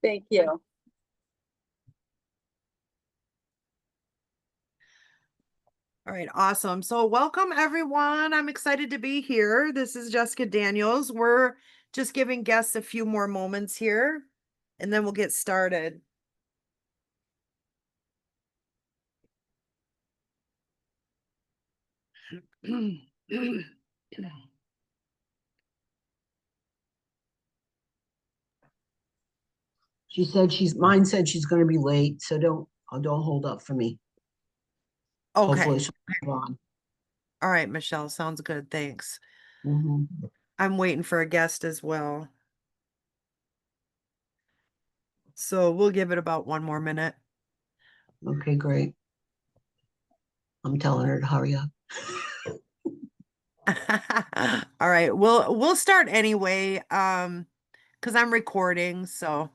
Thank you. All right, awesome. So welcome everyone. I'm excited to be here. This is Jessica Daniels. We're just giving guests a few more moments here and then we'll get started. Mine said she's gonna be late, so don't hold up for me. Hopefully Okay. she'll be on. All right, Michelle, sounds good. Thanks. Mhm. I'm waiting for a guest as well. So we'll give it about one more minute. Okay, great. I'm telling her to hurry up. All right, we'll start anyway, because I'm recording, so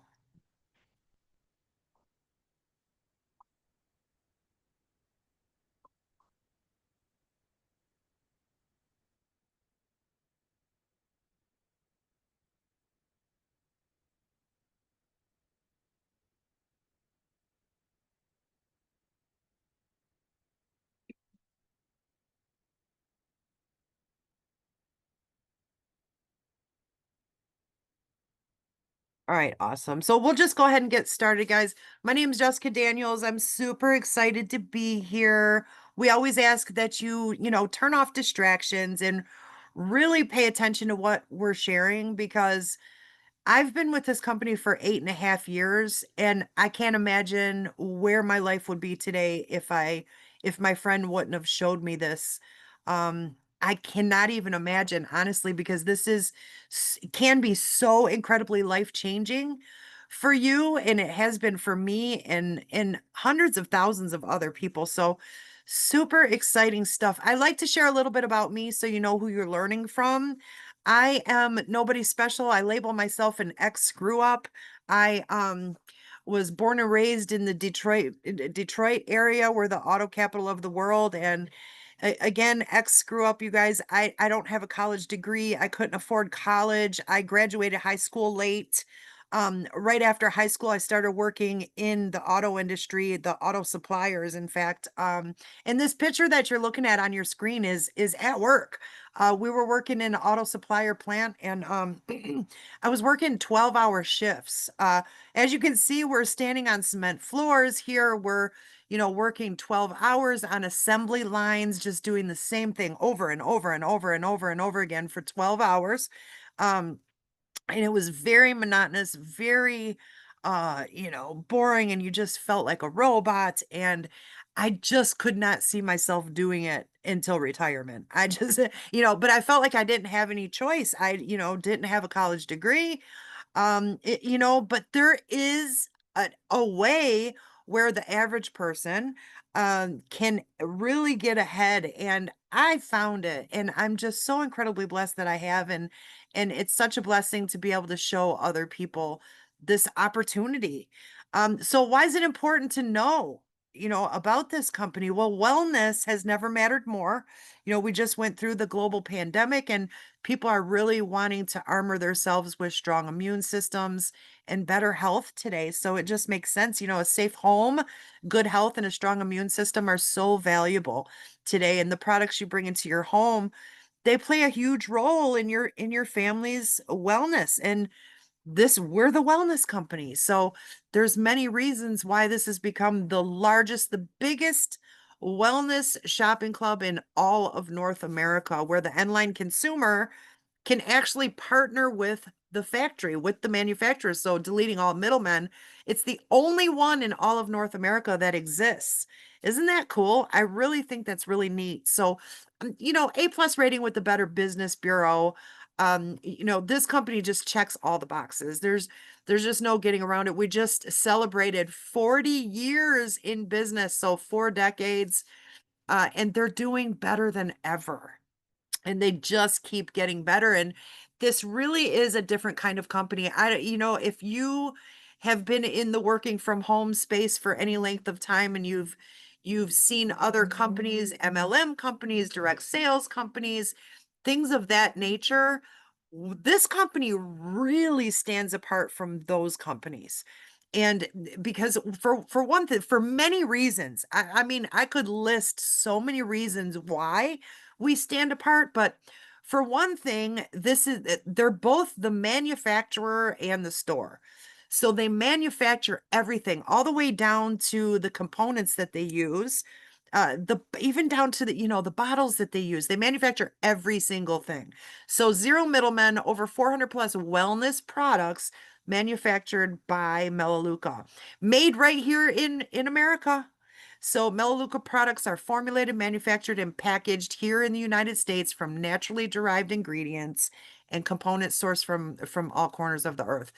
all right, awesome. So we'll just go ahead and get started, guys. My name is Jessica Daniels. I'm super excited to be here. We always ask that you turn off distractions and really pay attention to what we're sharing because I've been with this company for 8.5 years, and I can't imagine where my life would be today if my friend wouldn't have showed me this. I cannot even imagine, honestly, because can be so incredibly life-changing for you, and it has been for me and hundreds of thousands of other people. So super exciting stuff. I like to share a little bit about me so you know who you're learning from. I am nobody special. I label myself an ex screw up. I was born and raised in the Detroit area. We're the auto capital of the world. And again, ex screw up, you guys. I don't have a college degree. I couldn't afford college. I graduated high school late. Right after high school, I started working in the auto industry, the auto suppliers, in fact. And this picture that you're looking at on your screen is at work. We were working in an auto supplier plant and I was working 12-hour shifts. As you can see, we're standing on cement floors here. We're working 12 hours on assembly lines, just doing the same thing over and over and over and over and over again for 12 hours. Um, and it was very monotonous, very boring, and you just felt like a robot. And I just could not see myself doing it until retirement. I just but I felt like I didn't have any choice. I didn't have a college degree. But there is a way where the average person can really get ahead, and I found it, and I'm just so incredibly blessed that I have, and it's such a blessing to be able to show other people this opportunity. So why is it important to know about this company? Well, wellness has never mattered more. We just went through the global pandemic, and people are really wanting to armor themselves with strong immune systems and better health today. So it just makes sense. A safe home, good health, and a strong immune system are so valuable today. And the products you bring into your home, they play a huge role in your family's wellness. And we're the wellness company. So there's many reasons why this has become the largest, the biggest wellness shopping club in all of North America, where the end line consumer can actually partner with the factory, with the manufacturer. So deleting all middlemen, it's the only one in all of North America that exists. Isn't that cool? I really think that's really neat. So, A plus rating with the Better Business Bureau. This company just checks all the boxes. There's just no getting around it. We just celebrated 40 years in business, so 4 decades, and they're doing better than ever, and they just keep getting better. And this really is a different kind of company. If you have been in the working from home space for any length of time, and you've seen other companies, MLM companies, direct sales companies, things of that nature, This company really stands apart from those companies. And because for one thing, for many reasons, I mean, I could list so many reasons why we stand apart, but for one thing, they're both the manufacturer and the store. So they manufacture everything all the way down to the components that they use, the even down to the bottles that they use. They manufacture every single thing. So zero middlemen, over 400 plus wellness products manufactured by Melaleuca, made right here in America. So Melaleuca products are formulated, manufactured, and packaged here in the United States from naturally derived ingredients and components sourced from all corners of the earth.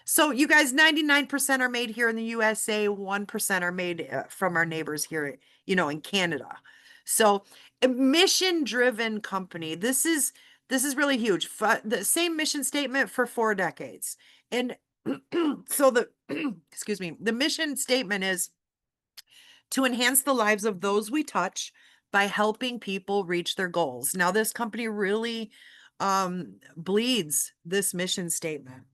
So you guys, 99% are made here in the USA, 1% are made from our neighbors here, in Canada. So a mission-driven company. This is really huge. The same mission statement for 4 decades. And so the excuse me, the mission statement is to enhance the lives of those we touch by helping people reach their goals. Now, this company really bleeds this mission statement.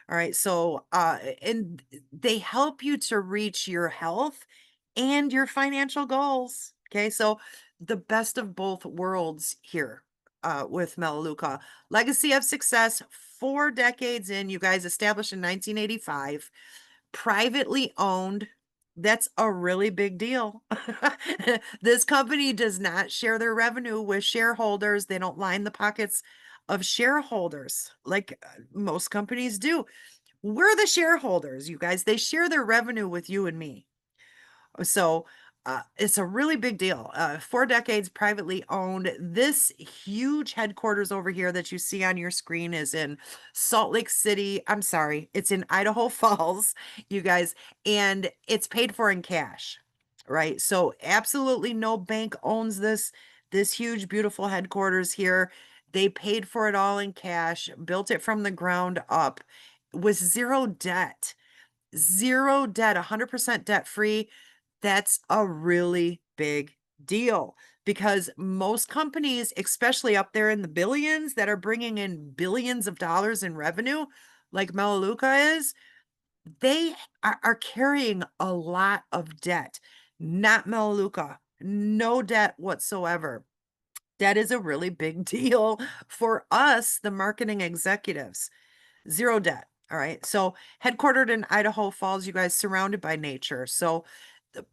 All right. So, and they help you to reach your health and your financial goals. Okay. So, the best of both worlds here with Melaleuca. Legacy of success, 4 decades in, you guys established in 1985, privately owned. That's a really big deal. This company does not share their revenue with shareholders. They don't line the pockets of shareholders like most companies do. We're the shareholders, you guys. They share their revenue with you and me. So it's a really big deal. 4 decades privately owned. This huge headquarters over here that you see on your screen is in Salt Lake City. I'm sorry, it's in Idaho Falls, you guys, and it's paid for in cash, right? So absolutely no bank owns this huge, beautiful headquarters here. They paid for it all in cash, built it from the ground up with zero debt. Zero debt, 100% debt free. That's a really big deal because most companies, especially up there in the billions that are bringing in billions of dollars in revenue, like Melaleuca is, they are carrying a lot of debt. Not Melaleuca, no debt whatsoever. That is a really big deal for us, the marketing executives. Zero debt. All right. So headquartered in Idaho Falls, you guys surrounded by nature. So the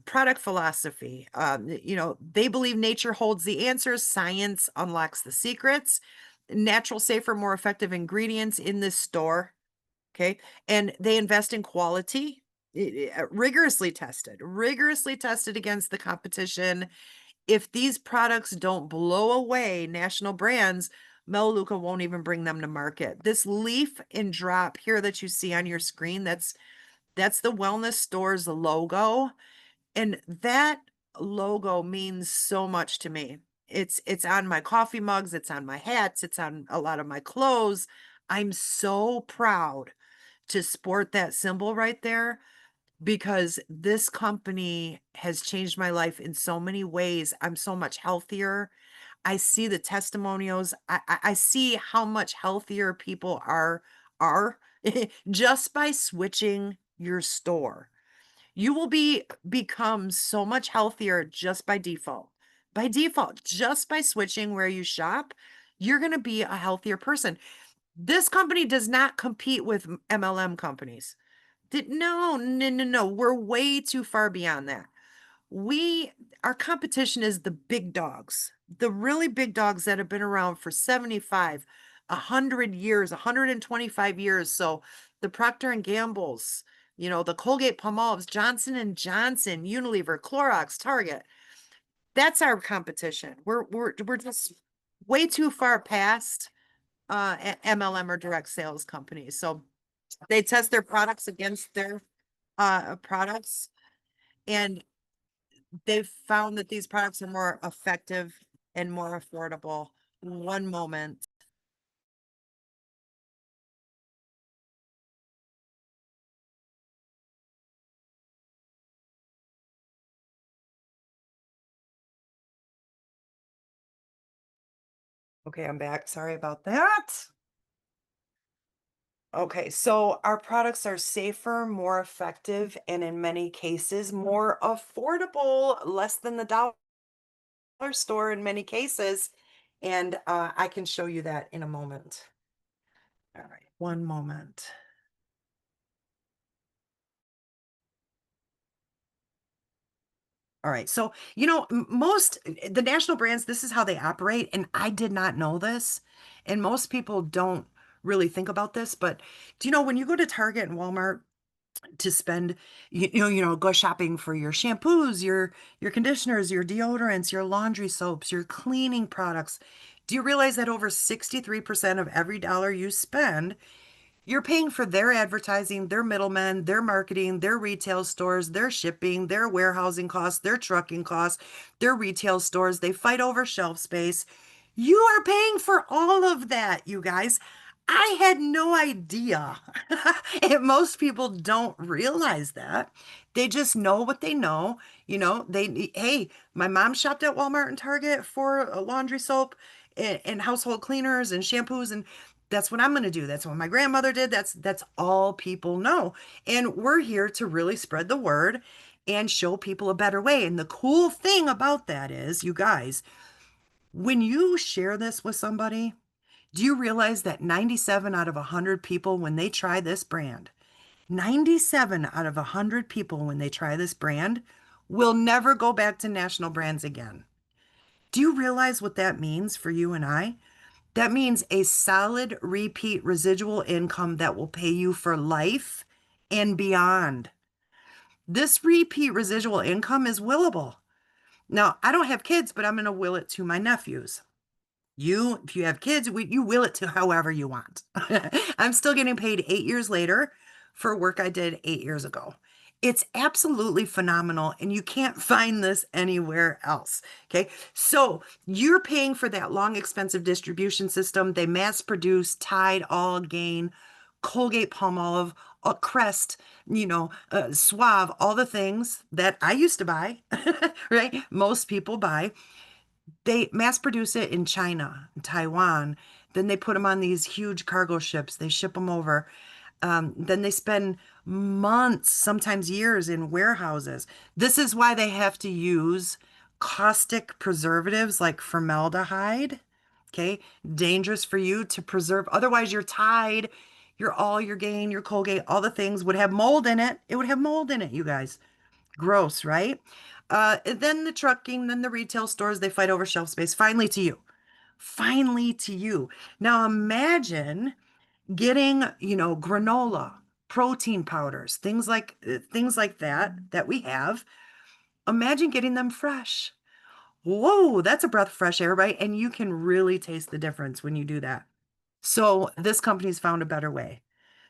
product philosophy, they believe nature holds the answers, science unlocks the secrets, natural, safer, more effective ingredients in this store. Okay. And they invest in quality, rigorously tested against the competition. If these products don't blow away national brands, Melaleuca won't even bring them to market. This leaf and drop here that you see on your screen, that's the wellness store's logo. And that logo means so much to me. It's on my coffee mugs, it's on my hats, it's on a lot of my clothes. I'm so proud to sport that symbol right there because this company has changed my life in so many ways. I'm so much healthier. I see the testimonials. I see how much healthier people are just by switching your store. You will become so much healthier just by default. By default, just by switching where you shop, you're going to be a healthier person. This company does not compete with MLM companies. No, no, no, no. We're way too far beyond that. Our competition is the big dogs, the really big dogs that have been around for 75, 100 years, 125 years. So the Procter and Gambles, the Colgate Palmolives, Johnson and Johnson, Unilever, Clorox, Target. That's our competition. We're just way too far past MLM or direct sales companies. So they test their products against their products, and they've found that these products are more effective and more affordable. One moment. Okay, I'm back. Sorry about that. Okay, so our products are safer, more effective, and in many cases more affordable, less than the dollar store in many cases. And I can show you that in a moment. All right, one moment. All right. So, the national brands, this is how they operate. And I did not know this. And most people don't really think about this. But do you know when you go to Target and Walmart to spend, go shopping for your shampoos, your conditioners, your deodorants, your laundry soaps, your cleaning products, do you realize that over 63% of every dollar you spend you're paying for their advertising, their middlemen, their marketing, their retail stores, their shipping, their warehousing costs, their trucking costs, their retail stores. They fight over shelf space. You are paying for all of that, you guys. I had no idea. And most people don't realize that. They just know what they know. Hey, my mom shopped at Walmart and Target for a laundry soap and household cleaners and shampoos, and that's what I'm going to do. That's what my grandmother did. That's all people know. And we're here to really spread the word and show people a better way. And the cool thing about that is, you guys, when you share this with somebody, do you realize that 97 out of 100 people, when they try this brand, 97 out of 100 people, when they try this brand, will never go back to national brands again? Do you realize what that means for you and I? That means a solid repeat residual income that will pay you for life and beyond. This repeat residual income is willable. Now, I don't have kids, but I'm going to will it to my nephews. If you have kids, you will it to however you want. I'm still getting paid 8 years later for work I did 8 years ago. It's absolutely phenomenal, and you can't find this anywhere else. Okay. So you're paying for that long, expensive distribution system. They mass produce Tide, All Gain, Colgate Palmolive, Crest, Suave, all the things that I used to buy, right? Most people buy. They mass produce it in China, Taiwan. Then they put them on these huge cargo ships. They ship them over. Then they spend months, sometimes years in warehouses. This is why they have to use caustic preservatives like formaldehyde. Okay, dangerous for you to preserve. Otherwise, your Tide, your Gain, your Colgate, all the things would have mold in it. It would have mold in it, you guys. Gross, right? And then the trucking, then the retail stores, they fight over shelf space. Finally to you. Finally to you. Now imagine getting, granola, protein powders, things like that we have. Imagine getting them fresh. Whoa, that's a breath of fresh air, right? And you can really taste the difference when you do that. So this company's found a better way.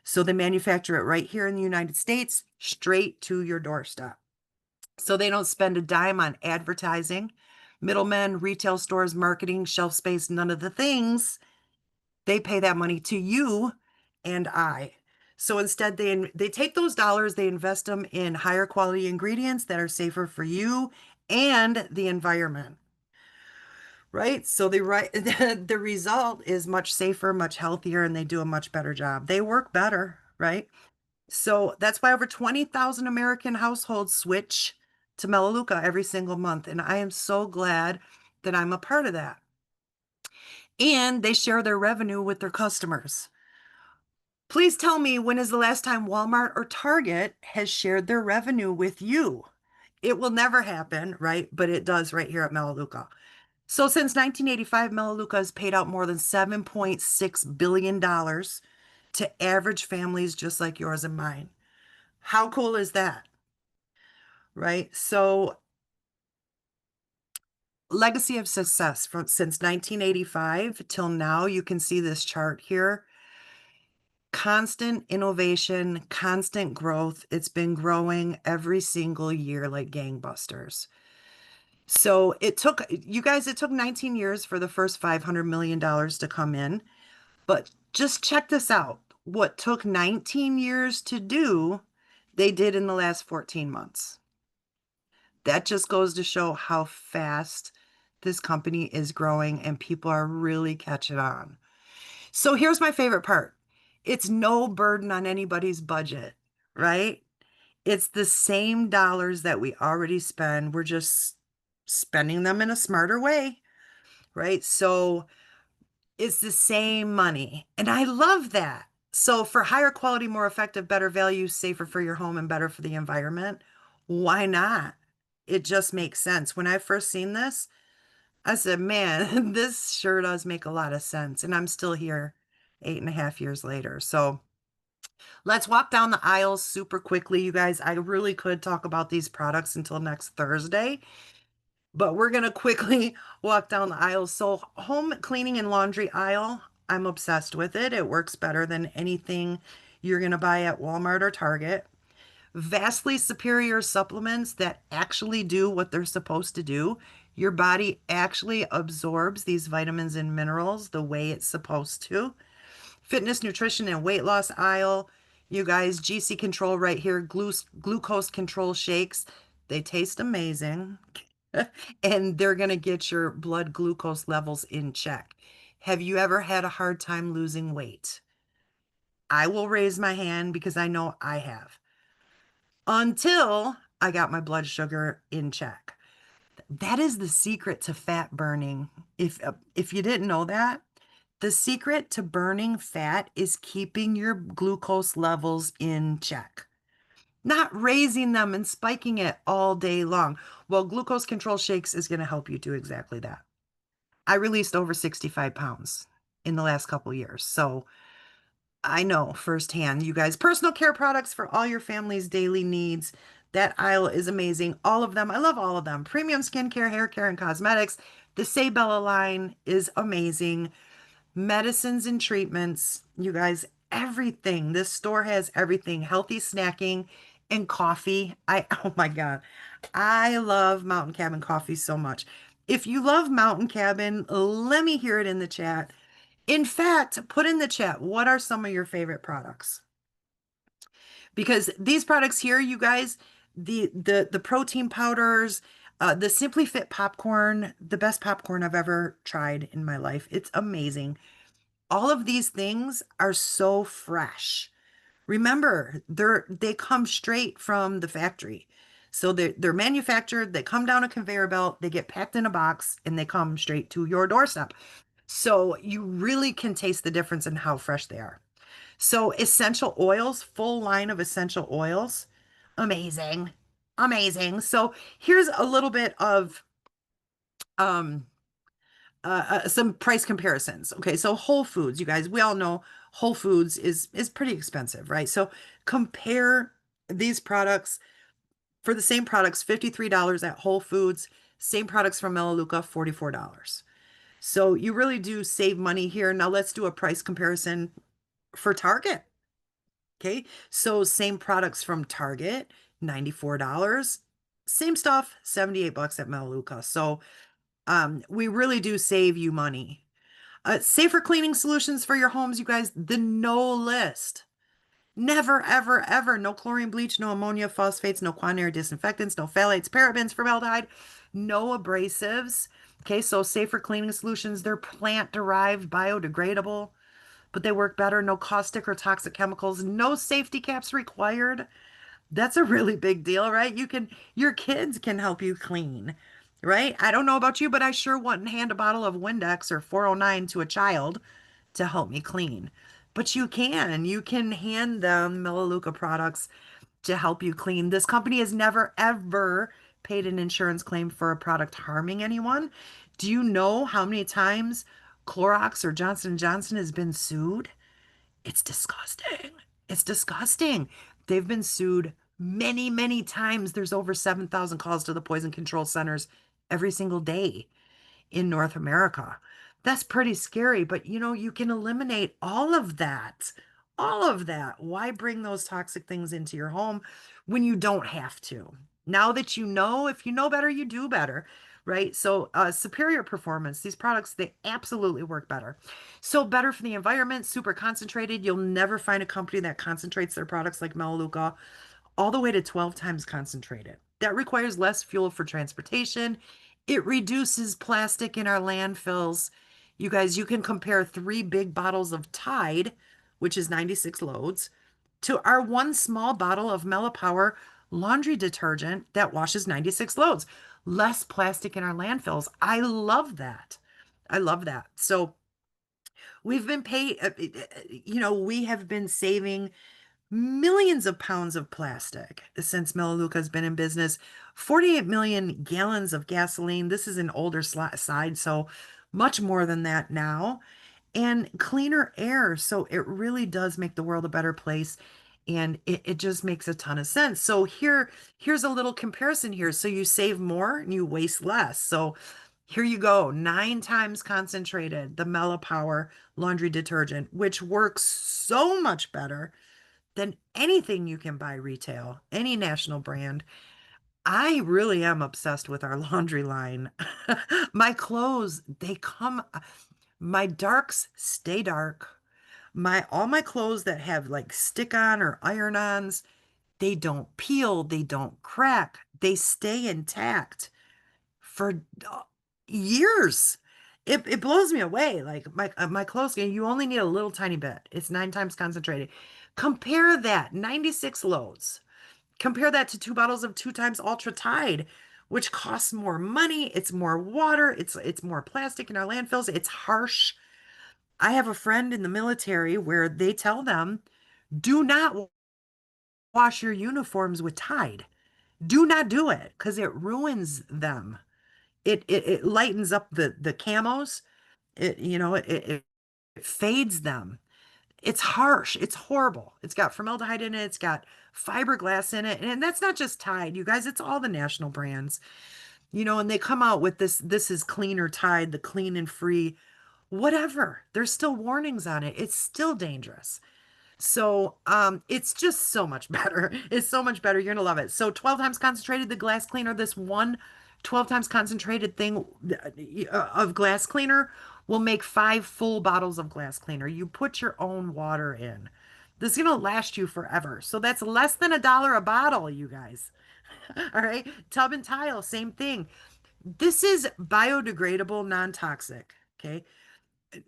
So they manufacture it right here in the United States, straight to your doorstep. So they don't spend a dime on advertising, middlemen, retail stores, marketing, shelf space, none of the things. They pay that money to you and I. So instead, they take those dollars, they invest them in higher quality ingredients that are safer for you and the environment, right? So the result is much safer, much healthier, and they do a much better job. They work better, right? So that's why over 20,000 American households switch to Melaleuca every single month. And I am so glad that I'm a part of that. And they share their revenue with their customers. Please tell me, when is the last time Walmart or Target has shared their revenue with you? It will never happen, right? But it does right here at Melaleuca. So since 1985, Melaleuca has paid out more than $7.6 billion to average families just like yours and mine. How cool is that? Right? So, legacy of success from since 1985 till now, you can see this chart here. Constant innovation, constant growth. It's been growing every single year like gangbusters. So it took 19 years for the first $500 million to come in. But just check this out. What took 19 years to do, they did in the last 14 months. That just goes to show how fast this company is growing and people are really catching on. So here's my favorite part. It's no burden on anybody's budget, right? It's the same dollars that we already spend. We're just spending them in a smarter way, right? So it's the same money. And I love that. So for higher quality, more effective, better value, safer for your home and better for the environment, why not? It just makes sense. When I first seen this, I said, man, this sure does make a lot of sense. And I'm still here 8.5 years later. So let's walk down the aisles super quickly, you guys. I really could talk about these products until next Thursday, but we're going to quickly walk down the aisles. So, home cleaning and laundry aisle, I'm obsessed with it. It works better than anything you're going to buy at Walmart or Target. Vastly superior supplements that actually do what they're supposed to do. Your body actually absorbs these vitamins and minerals the way it's supposed to. Fitness, nutrition, and weight loss aisle. You guys, GC Control right here, glucose control shakes. They taste amazing and they're going to get your blood glucose levels in check. Have you ever had a hard time losing weight? I will raise my hand because I know I have. Until I got my blood sugar in check. That is the secret to fat burning. If you didn't know that, the secret to burning fat is keeping your glucose levels in check, not raising them and spiking it all day long. Well, glucose control shakes is going to help you do exactly that. I released over 65 pounds in the last couple years. So I know firsthand, you guys, personal care products for all your family's daily needs. That aisle is amazing. All of them. I love all of them. Premium skincare, hair care, and cosmetics. The Sabella line is amazing. Medicines and treatments, you guys, everything. This store has everything. Healthy snacking and coffee. Oh my God. I love Mountain Cabin coffee so much. If you love Mountain Cabin, let me hear it in the chat. In fact, put in the chat, what are some of your favorite products? Because these products here, you guys, the protein powders, the Simply Fit popcorn, the best popcorn I've ever tried in my life. It's amazing. All of these things are so fresh. Remember, they come straight from the factory. So they're manufactured, they come down a conveyor belt, they get packed in a box, and they come straight to your doorstep. So you really can taste the difference in how fresh they are. So essential oils, full line of essential oils, amazing. Amazing. So here's a little bit of um some price comparisons. Okay, so Whole Foods, you guys, we all know Whole Foods is pretty expensive, right? So compare these products for the same products, $53 at Whole Foods, same products from Melaleuca, $44. So you really do save money here. Now let's do a price comparison for Target. Okay, so same products from Target, $94. Same stuff, 78 bucks at Melaleuca. So we really do save you money. Safer cleaning solutions for your homes, you guys, the no list. Never, ever, ever. No chlorine bleach, no ammonia, phosphates, no quaternary disinfectants, no phthalates, parabens, formaldehyde, no abrasives. Okay, so safer cleaning solutions, they're plant-derived, biodegradable, but they work better. No caustic or toxic chemicals, no safety caps required. That's a really big deal, right? Your kids can help you clean, right? I don't know about you, but I sure wouldn't hand a bottle of Windex or 409 to a child to help me clean. But you can hand them Melaleuca products to help you clean. This company has never, ever paid an insurance claim for a product harming anyone. Do you know how many times Clorox or Johnson& Johnson has been sued? It's disgusting. It's disgusting. They've been sued many, many times. There's over 7,000 calls to the poison control centers every single day in North America. That's pretty scary, but you can eliminate all of that. All of that. Why bring those toxic things into your home when you don't have to? Now that you know, if you know better, you do better, right? So, superior performance, these products, they absolutely work better. So, better for the environment, super concentrated. You'll never find a company that concentrates their products like Melaleuca all the way to 12 times concentrated. That requires less fuel for transportation. It reduces plastic in our landfills. You guys, you can compare 3 big bottles of Tide which is 96 loads, to our one small bottle of Mellow Power laundry detergent that washes 96 loads. Less plastic in our landfills. I love that. I love that. So we've been we have been saving millions of pounds of plastic since Melaleuca's been in business. 48 million gallons of gasoline. This is an older side, so much more than that now. And cleaner air. So it really does make the world a better place. And it just makes a ton of sense. So here's a little comparison here. So you save more and you waste less. So here you go, 9 times concentrated, the Mela Power laundry detergent, which works so much better than anything you can buy retail, any national brand. I really am obsessed with our laundry line. My clothes, my darks stay dark. My all my clothes that have like stick-on or iron-ons, they don't peel, they don't crack, they stay intact for years. It blows me away. Like my clothes, you only need a little tiny bit. It's 9 times concentrated. Compare that, 96 loads. Compare that to 2 bottles of 2 times Ultra Tide, which costs more money. It's more water. It's more plastic in our landfills. It's harsh. I have a friend in the military where they tell them, do not wash your uniforms with Tide. Do not do it because it ruins them. It lightens up the camos. It fades them. It's harsh. It's horrible. It's got formaldehyde in it. It's got fiberglass in it. And that's not just Tide, you guys. It's all the national brands. And they come out with this is cleaner Tide, the clean and free, whatever. There's still warnings on it. It's still dangerous. So, it's just so much better. It's so much better. You're gonna love it. So 12 times concentrated, the glass cleaner, this one 12 times concentrated thing of glass cleaner will make 5 full bottles of glass cleaner. You put your own water in. This is gonna last you forever. So that's less than $1 a bottle, you guys. All right. Tub and tile, same thing. This is biodegradable, non-toxic. Okay,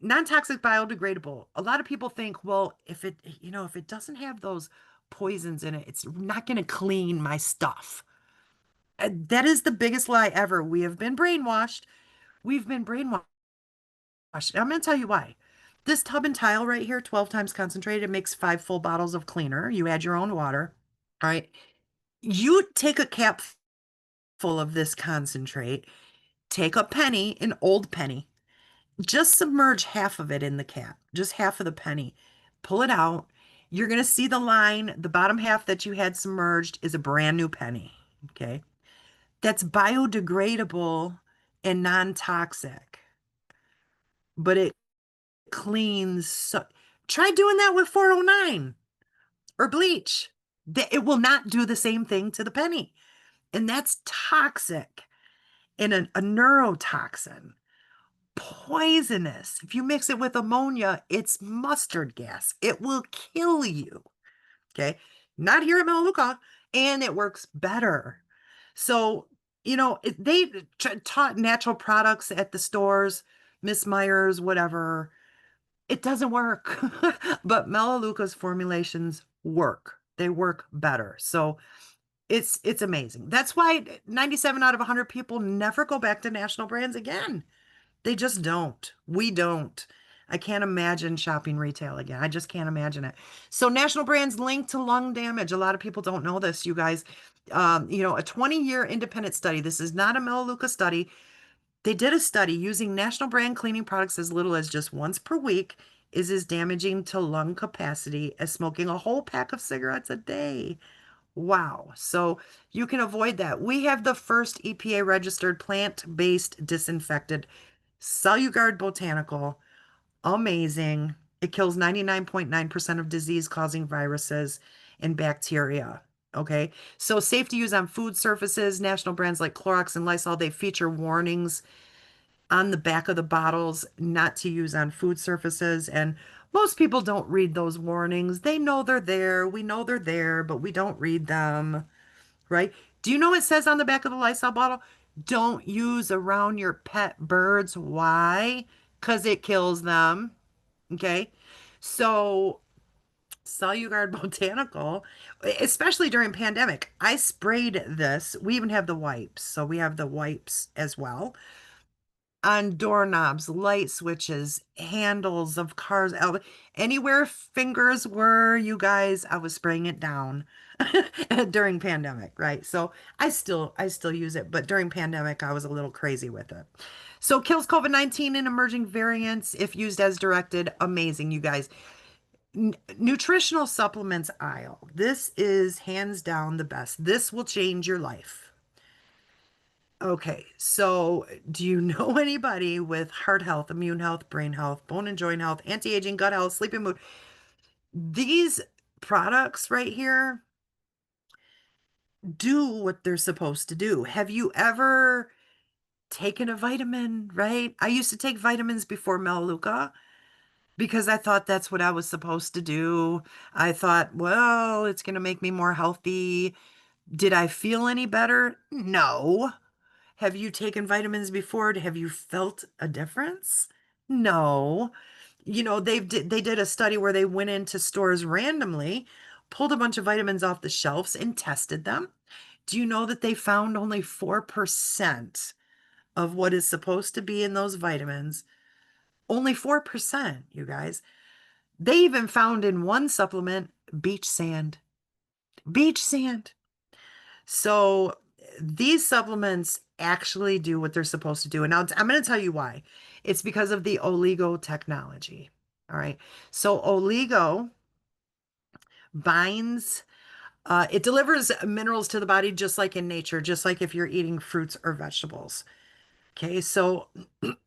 non-toxic biodegradable. A lot of people think, well, if it doesn't have those poisons in it, it's not going to clean my stuff. That is the biggest lie ever. We have been brainwashed. We've been brainwashed. I'm going to tell you why. This tub and tile right here, 12 times concentrated, makes 5 full bottles of cleaner. You add your own water. All right. You take a cap full of this concentrate, take a penny, an old penny, just submerge half of it in the cap, just half of the penny. Pull it out. You're going to see the line. The bottom half that you had submerged is a brand new penny. Okay. That's biodegradable and non-toxic, but it cleans. Try doing that with 409 or bleach. It will not do the same thing to the penny. And that's toxic and a neurotoxin. Poisonous. If you mix it with ammonia, it's mustard gas. It will kill you. Okay. Not here at Melaleuca, and it works better. So, they taught natural products at the stores, Miss Myers, whatever. It doesn't work. But Melaleuca's formulations work. They work better. So it's amazing. That's why 97 out of 100 people never go back to national brands again. They just don't. We don't. I can't imagine shopping retail again. I just can't imagine it. So national brands linked to lung damage. A lot of people don't know this, you guys. A 20-year independent study. This is not a Melaleuca study. They did a study using national brand cleaning products as little as just once per week is as damaging to lung capacity as smoking a whole pack of cigarettes a day. Wow. So you can avoid that. We have the first EPA registered plant-based disinfectant, Celluguard Botanical. Amazing. It kills 99.9% of disease-causing viruses and bacteria. Okay. So safe to use on food surfaces. National brands like Clorox and Lysol, they feature warnings on the back of the bottles not to use on food surfaces. And most people don't read those warnings. They know they're there. We know they're there, but we don't read them, right? Do you know it says on the back of the Lysol bottle? Don't use around your pet birds. Why? Because it kills them. Okay. So Cellular Botanical, especially during pandemic. I sprayed this. We even have the wipes. So we have the wipes as well on doorknobs, light switches, handles of cars, anywhere fingers were, you guys, I was spraying it down during pandemic, right? So I still use it, but during pandemic I was a little crazy with it. So kills COVID-19 and emerging variants if used as directed. Amazing, you guys. Nutritional supplements aisle. This is hands down the best. This will change your life. Okay, so do you know anybody with heart health, immune health, brain health, bone and joint health, anti-aging, gut health, sleep and mood? These products right here do what they're supposed to do. Have you ever taken a vitamin, right? I used to take vitamins before Melaleuca because I thought that's what I was supposed to do. I thought, well, it's going to make me more healthy. Did I feel any better? No. Have you taken vitamins before? Have you felt a difference? No. They did a study where they went into stores randomly, pulled a bunch of vitamins off the shelves and tested them. Do you know that they found only 4% of what is supposed to be in those vitamins? Only 4%, you guys. They even found in one supplement beach sand. Beach sand. So these supplements actually do what they're supposed to do. And now I'm going to tell you why. It's because of the oligo technology. All right. So oligo binds, it delivers minerals to the body just like in nature, just like if you're eating fruits or vegetables. Okay. So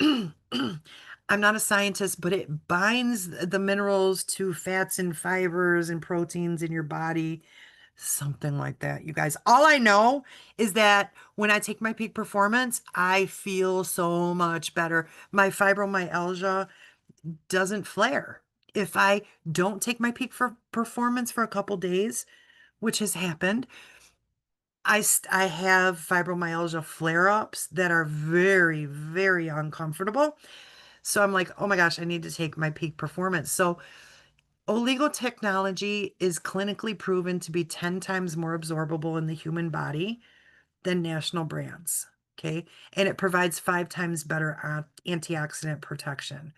I'm not a scientist, but it binds the minerals to fats and fibers and proteins in your body. Something like that, you guys. All I know is that when I take my peak performance, I feel so much better. My fibromyalgia doesn't flare. If I don't take my peak for performance for a couple days, which has happened, I have fibromyalgia flare-ups that are very, very uncomfortable. So I'm like, oh my gosh, I need to take my peak performance. So oligotechnology is clinically proven to be 10 times more absorbable in the human body than national brands. Okay. And it provides 5 times better antioxidant protection.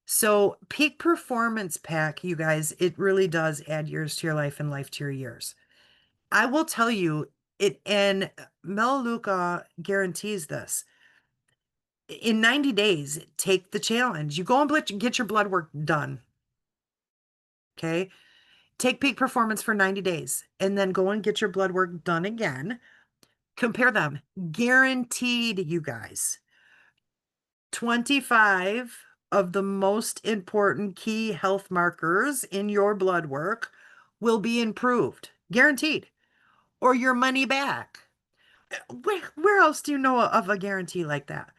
So, peak performance pack, you guys, it really does add years to your life and life to your years. I will tell you, and Melaleuca guarantees this. In 90 days, take the challenge. You go and get your blood work done. Okay. Take peak performance for 90 days and then go and get your blood work done again. Compare them. Guaranteed, you guys. 25 of the most important key health markers in your blood work will be improved. Guaranteed. Or your money back. Where else do you know of a guarantee like that?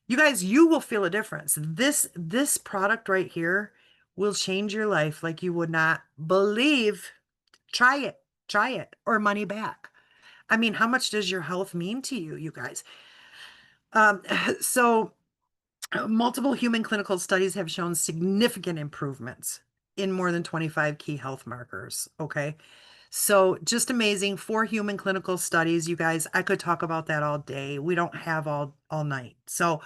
You guys, you will feel a difference. This product right here will change your life like you would not believe. Try it. Try it. Or money back. I mean, how much does your health mean to you, you guys? Um, so multiple human clinical studies have shown significant improvements in more than 25 key health markers. Okay. So just amazing. 4 human clinical studies, you guys. I could talk about that all day. We don't have all night. So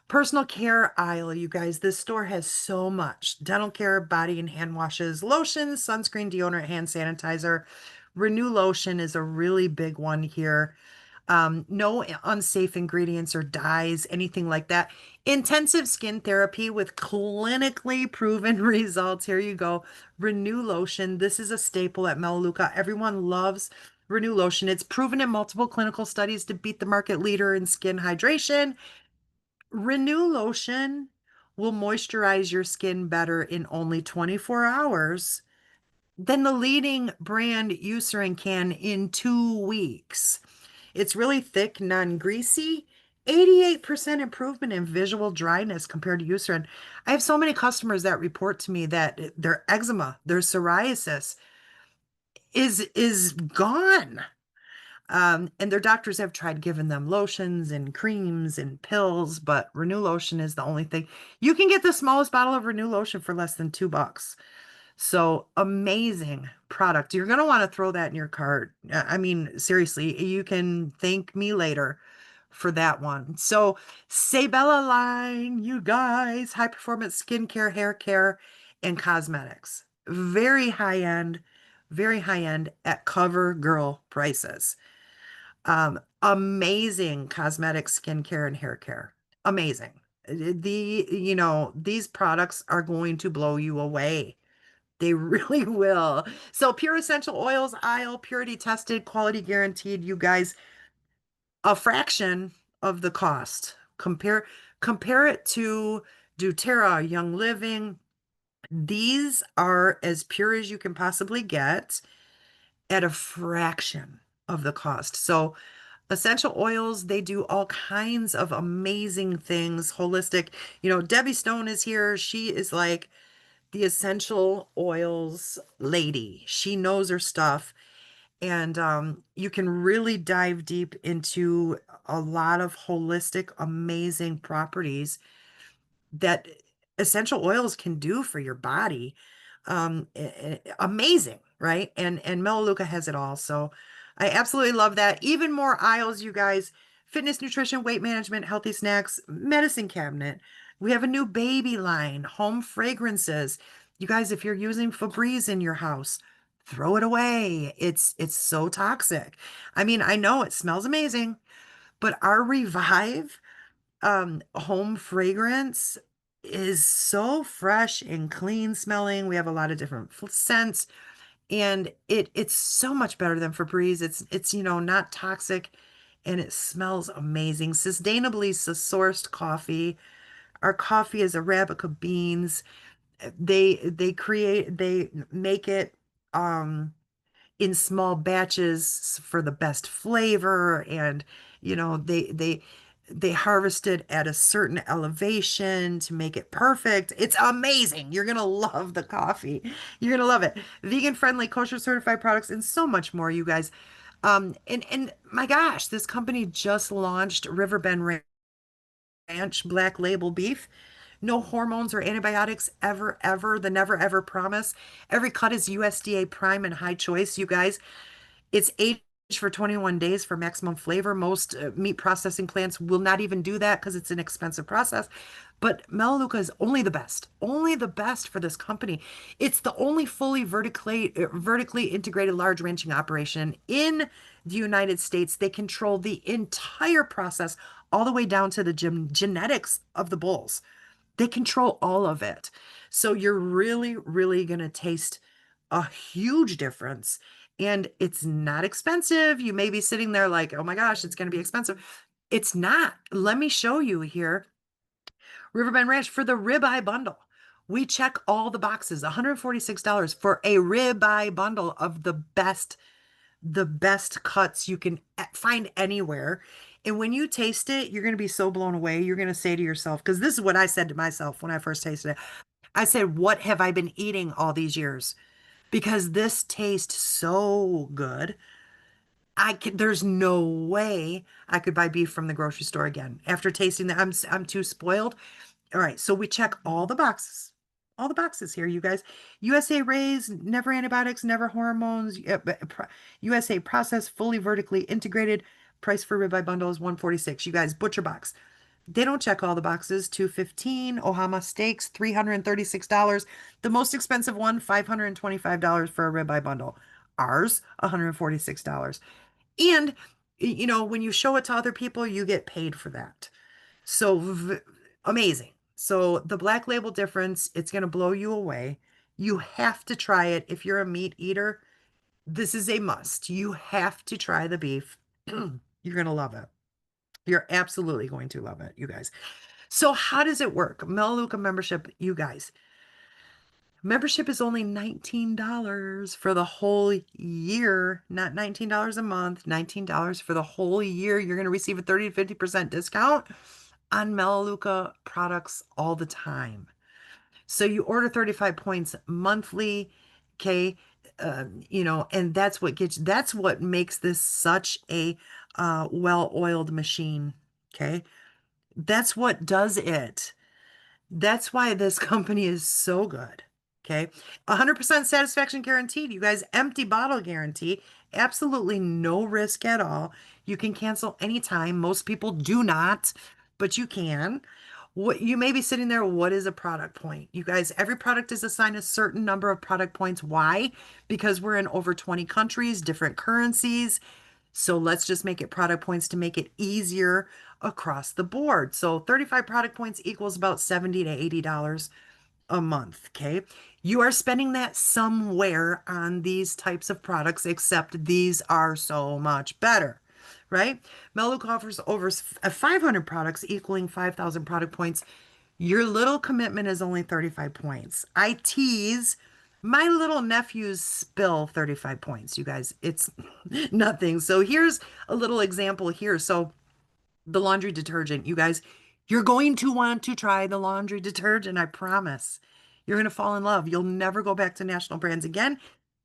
personal care aisle, you guys. This store has so much dental care, body and hand washes, lotions, sunscreen, deodorant, hand sanitizer. Renew lotion is a really big one here. No unsafe ingredients or dyes, anything like that. Intensive skin therapy with clinically proven results. Here you go. Renew lotion. This is a staple at Melaleuca. Everyone loves Renew lotion. It's proven in multiple clinical studies to beat the market leader in skin hydration. Renew lotion will moisturize your skin better in only 24 hours than the leading brand Eucerin can in 2 weeks. It's really thick, non-greasy. 88% improvement in visual dryness compared to Eucerin. I have so many customers that report to me that their eczema, their psoriasis is gone. And their doctors have tried giving them lotions and creams and pills, but Renew lotion is the only thing. You can get the smallest bottle of Renew lotion for less than $2. So amazing product. You're going to want to throw that in your cart. I mean, seriously, you can thank me later for that one. So, Sabella line, you guys, high performance skincare, hair care, and cosmetics. Very high end at cover girl prices. Amazing cosmetic skincare and hair care. Amazing. These products are going to blow you away. They really will. So pure essential oils, aisle, purity tested, quality guaranteed, you guys, a fraction of the cost. Compare it to doTERRA, Young Living. These are as pure as you can possibly get at a fraction of the cost. So essential oils, they do all kinds of amazing things, holistic. Debbie Stone is here. She is like the essential oils lady. She knows her stuff. And you can really dive deep into a lot of holistic, amazing properties that essential oils can do for your body. Amazing, right? And Melaleuca has it all. So I absolutely love that. Even more aisles, you guys. Fitness, nutrition, weight management, healthy snacks, medicine cabinet. We have a new baby line, home fragrances. You guys, if you're using Febreze in your house, throw it away. It's so toxic. I mean, I know it smells amazing, but our Revive home fragrance is so fresh and clean smelling. We have a lot of different scents, and it's so much better than Febreze. It's not toxic, and it smells amazing. Sustainably sourced coffee. Our coffee is Arabica beans. They make it in small batches for the best flavor, and they harvest it at a certain elevation to make it perfect. It's amazing. You're gonna love the coffee. You're gonna love it. Vegan friendly, kosher certified products, and so much more, you guys. And my gosh, this company just launched Riverbend Ranch Black Label Beef. No hormones or antibiotics ever, ever. The never, ever promise. Every cut is USDA prime and high choice, you guys. It's aged for 21 days for maximum flavor. Most meat processing plants will not even do that because it's an expensive process. But Melaleuca is only the best for this company. It's the only fully vertically integrated large ranching operation in the United States. They control the entire process all the way down to the genetics of the bulls. They control all of it. So you're really, really going to taste a huge difference. And it's not expensive. You may be sitting there like, oh my gosh, it's going to be expensive. It's not. Let me show you here. Riverbend Ranch for the ribeye bundle. We check all the boxes, $146 for a ribeye bundle of the best cuts you can find anywhere. And when you taste it, you're going to be so blown away. You're going to say to yourself, because this is what I said to myself when I first tasted it. I said, what have I been eating all these years? Because this tastes so good. There's no way I could buy beef from the grocery store again. After tasting that, I'm too spoiled. All right, so we check all the boxes. All the boxes here, you guys. USA raised, never antibiotics, never hormones. USA processed, fully vertically integrated. Price for ribeye bundle is 146. You guys, butcher box. They don't check all the boxes. 215. Ohama steaks, $336. The most expensive one, $525 for a ribeye bundle. Ours, $146. And when you show it to other people, you get paid for that. So amazing. So the black label difference, it's going to blow you away. You have to try it. If you're a meat eater, this is a must. You have to try the beef. You're going to love it. You're absolutely going to love it, you guys. So how does it work? Melaleuca membership, you guys. Membership is only $19 for the whole year, not $19 a month, $19 for the whole year. You're going to receive a 30 to 50% discount on Melaleuca products all the time. So you order 35 points monthly, okay? And that's what makes this such a well-oiled machine, okay? That's what does it. That's why this company is so good. Okay. 100% satisfaction guaranteed. You guys, empty bottle guarantee. Absolutely no risk at all. You can cancel anytime. Most people do not, but you can. What you may be sitting there, what is a product point? You guys, every product is assigned a certain number of product points. Why? Because we're in over 20 countries, different currencies. So let's just make it product points to make it easier across the board. So 35 product points equals about 70 to $80 a month. Okay. You are spending that somewhere on these types of products, except these are so much better, right? Melaleuca offers over 500 products equaling 5,000 product points. Your little commitment is only 35 points. I tease my little nephews spill 35 points, you guys. It's nothing. So here's a little example here. So the laundry detergent. You guys, you're going to want to try the laundry detergent, I promise. You're going to fall in love. You'll never go back to national brands again.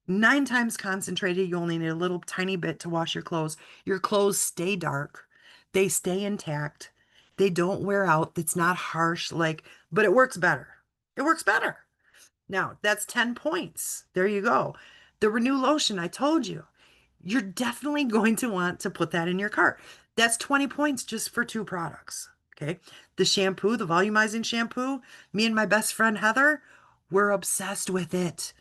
9 times concentrated, you only need a little tiny bit to wash your clothes. Your clothes stay dark, they stay intact, they don't wear out. It's not harsh, but it works better. It works better. Now, that's 10 points. There you go. The Renew Lotion, I told you. You're definitely going to want to put that in your cart. That's 20 points just for 2 products. Okay. The shampoo, the volumizing shampoo, me and my best friend Heather, we're obsessed with it.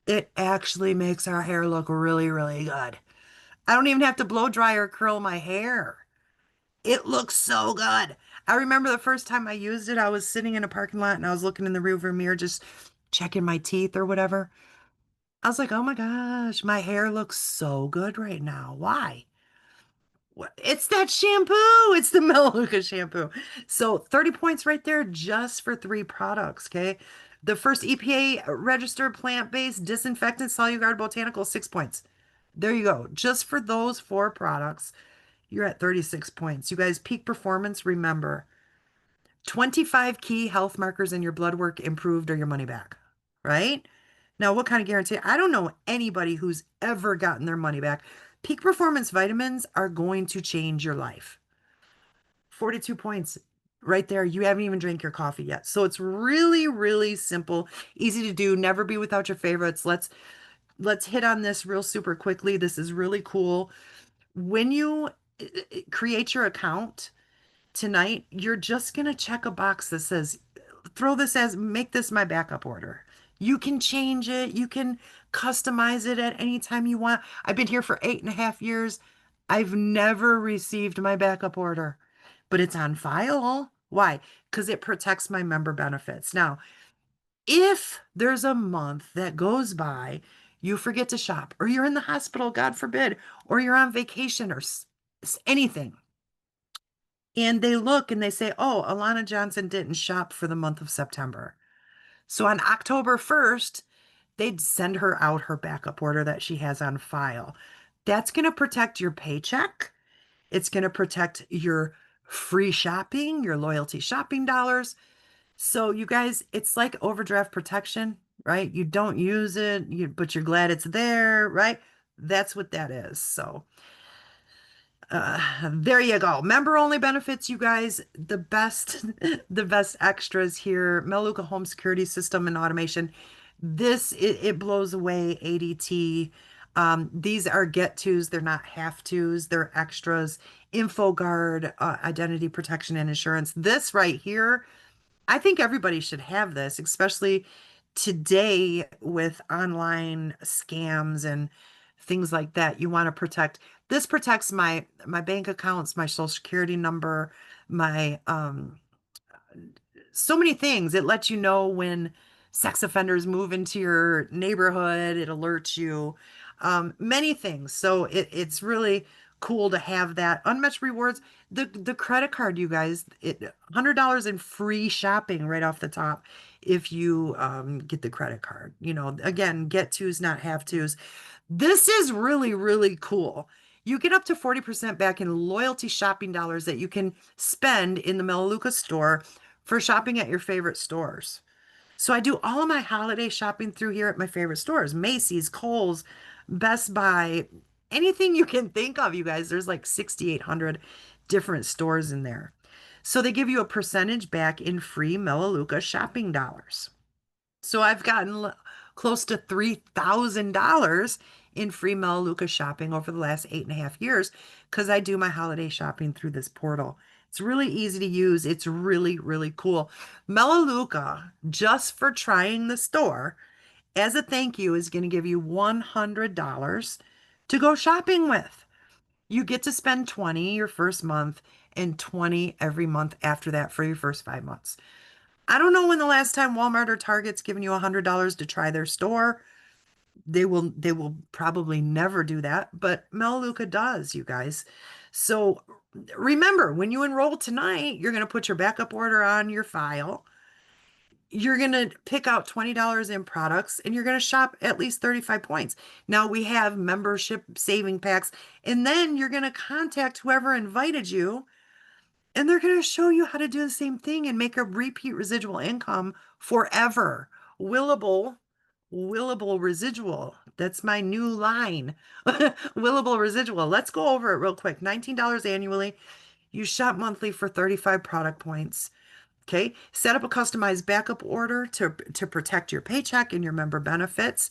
It actually makes our hair look really, really good. I don't even have to blow dry or curl my hair. It looks so good. I remember the first time I used it, I was sitting in a parking lot and I was looking in the rearview mirror, just checking my teeth or whatever. I was like, oh my gosh, my hair looks so good right now. Why? It's that shampoo. It's the Melaleuca shampoo. So 30 points right there just for 3 products, okay? The first EPA registered plant-based disinfectant Cellular Botanical, 6 points. There you go. Just for those 4 products, you're at 36 points. You guys, peak performance, remember, 25 key health markers in your blood work improved or your money back, right? Now, what kind of guarantee? I don't know anybody who's ever gotten their money back. Peak performance vitamins are going to change your life. 42 points right there. You haven't even drank your coffee yet. So it's really, really simple, easy to do. Never be without your favorites. Let's hit on this real super quickly. This is really cool. When you create your account tonight, you're just going to check a box that says, make this my backup order. You can change it. You can customize it at any time you want. I've been here for 8.5 years. I've never received my backup order, but it's on file. Why? Because it protects my member benefits. Now, if there's a month that goes by, you forget to shop, or you're in the hospital, God forbid, or you're on vacation or anything, and they look and they say, oh, Alana Johnson didn't shop for the month of September. So on October 1st, they'd send her out her backup order that she has on file. That's going to protect your paycheck. It's going to protect your free shopping, your loyalty shopping dollars. So you guys, it's like overdraft protection, right? You don't use it, but you're glad it's there, right? That's what that is. So there you go. Member only benefits, you guys. The best, the best extras here. Melaleuca Home Security System and Automation. It blows away ADT. These are get tos. They're not have tos. They're extras. InfoGuard, identity protection and insurance. This right here, I think everybody should have this, especially today with online scams and things like that. You want to protect. This protects my bank accounts, my social security number, my so many things. It lets you know when sex offenders move into your neighborhood. It alerts you. Many things. So it's really cool to have that. Unmatched rewards. The credit card, you guys, $100 in free shopping right off the top if you get the credit card. Again, get tos, not have tos. This is really, really cool. You get up to 40% back in loyalty shopping dollars that you can spend in the Melaleuca store for shopping at your favorite stores. So I do all of my holiday shopping through here at my favorite stores, Macy's, Kohl's, Best Buy, anything you can think of, you guys. There's like 6,800 different stores in there. So they give you a percentage back in free Melaleuca shopping dollars. So I've gotten close to $3,000 in free Melaleuca shopping over the last 8.5 years because I do my holiday shopping through this portal. It's really easy to use. It's really, really cool. Melaleuca, just for trying the store, as a thank you, is going to give you $100 to go shopping with. You get to spend 20 your first month and 20 every month after that for your first 5 months. I don't know when the last time Walmart or Target's given you $100 to try their store. They will probably never do that, but Melaleuca does, you guys. So remember, when you enroll tonight, you're going to put your backup order on your file. You're going to pick out $20 in products and you're going to shop at least 35 points. Now we have membership saving packs, and then you're going to contact whoever invited you and they're going to show you how to do the same thing and make a repeat residual income forever. Willable, willable residual. That's my new line. Willable residual. Let's go over it real quick. $19 annually. You shop monthly for 35 product points. Okay. Set up a customized backup order to protect your paycheck and your member benefits.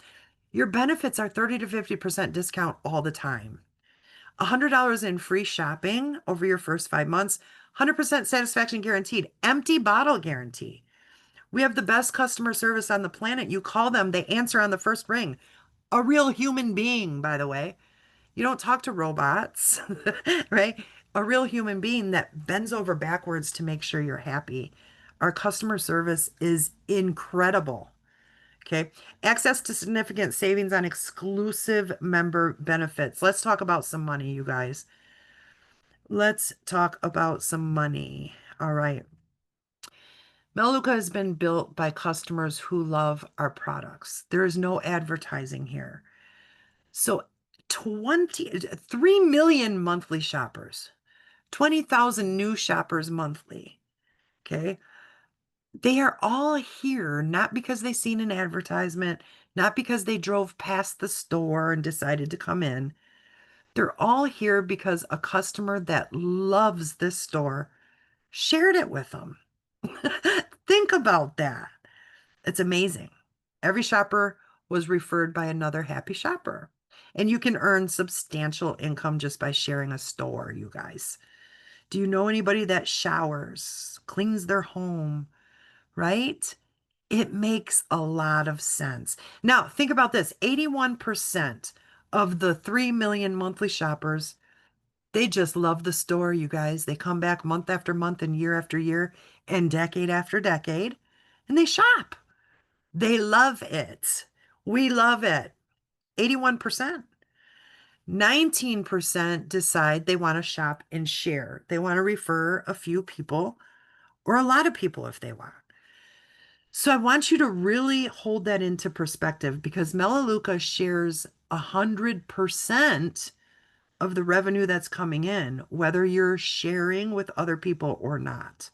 Your benefits are 30 to 50% discount all the time. $100 in free shopping over your first 5 months, 100% satisfaction guaranteed, empty bottle guarantee. We have the best customer service on the planet. You call them, they answer on the first ring. A real human being, by the way. You don't talk to robots, right? A real human being that bends over backwards to make sure you're happy. Our customer service is incredible. Okay. Access to significant savings on exclusive member benefits. Let's talk about some money, you guys. Let's talk about some money. All right. Melaleuca has been built by customers who love our products. There is no advertising here. So 3 million monthly shoppers, 20,000 new shoppers monthly. Okay. They are all here not because they seen an advertisement, not because they drove past the store and decided to come in. They're all here because a customer that loves this store shared it with them. Think about that. It's amazing. Every shopper was referred by another happy shopper. And you can earn substantial income just by sharing a store, you guys. Do you know anybody that showers, cleans their home, right? It makes a lot of sense. Now, think about this. 81% of the 3 million monthly shoppers, they just love the store, you guys. They come back month after month and year after year and decade after decade, and they shop. They love it. We love it. 81%. 19% decide they want to shop and share. They want to refer a few people or a lot of people if they want. So I want you to really hold that into perspective because Melaleuca shares 100% of the revenue that's coming in, whether you're sharing with other people or not.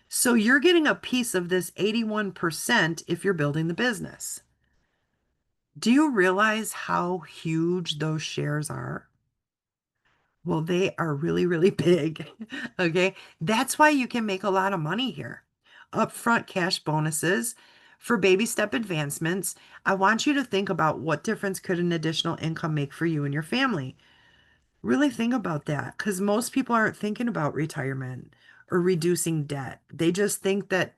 So you're getting a piece of this 81% if you're building the business. Do you realize how huge those shares are? Well, they are really, really big. Okay. That's why you can make a lot of money here. Upfront cash bonuses for baby step advancements. I want you to think about what difference could an additional income make for you and your family. Really think about that because most people aren't thinking about retirement or reducing debt. They just think that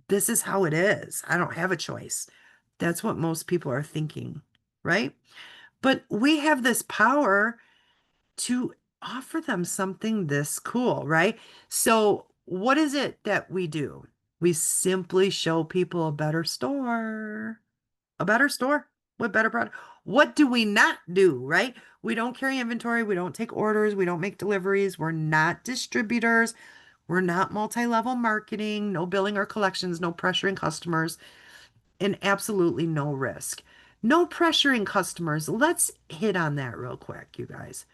this is how it is. I don't have a choice. That's what most people are thinking, right? But we have this power to offer them something this cool, right? So, what is it that we do? We simply show people a better store with better product. What do we not do, right? We don't carry inventory, we don't take orders, we don't make deliveries, we're not distributors, we're not multi-level marketing, no billing or collections, no pressuring customers, and absolutely no risk. No pressuring customers. Let's hit on that real quick, you guys.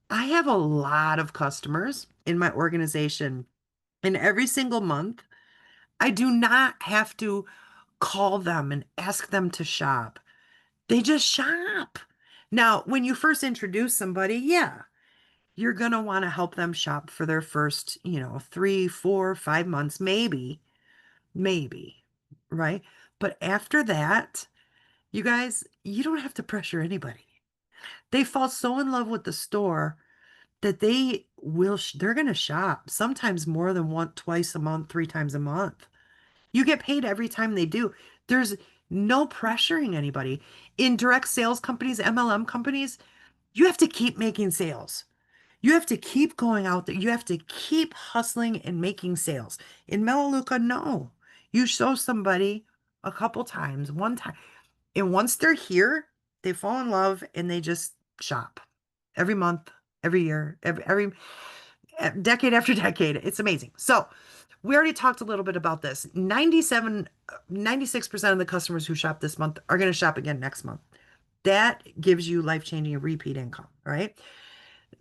I have a lot of customers in my organization, and every single month, I do not have to call them and ask them to shop. They just shop. Now, when you first introduce somebody, yeah, you're going to want to help them shop for their first, 3, 4, 5 months, maybe, right? But after that, you guys, you don't have to pressure anybody. They fall so in love with the store that they're going to shop sometimes more than once, twice a month, three times a month. You get paid every time they do. There's no pressuring anybody. In direct sales companies, MLM companies, you have to keep making sales. You have to keep going out there. You have to keep hustling and making sales. In Melaleuca, no. You show somebody a couple times, one time, and once they're here, they fall in love and they just shop every month, every year, every decade after decade. It's amazing. So, we already talked a little bit about this. 96% of the customers who shop this month are going to shop again next month. That gives you life-changing repeat income, right?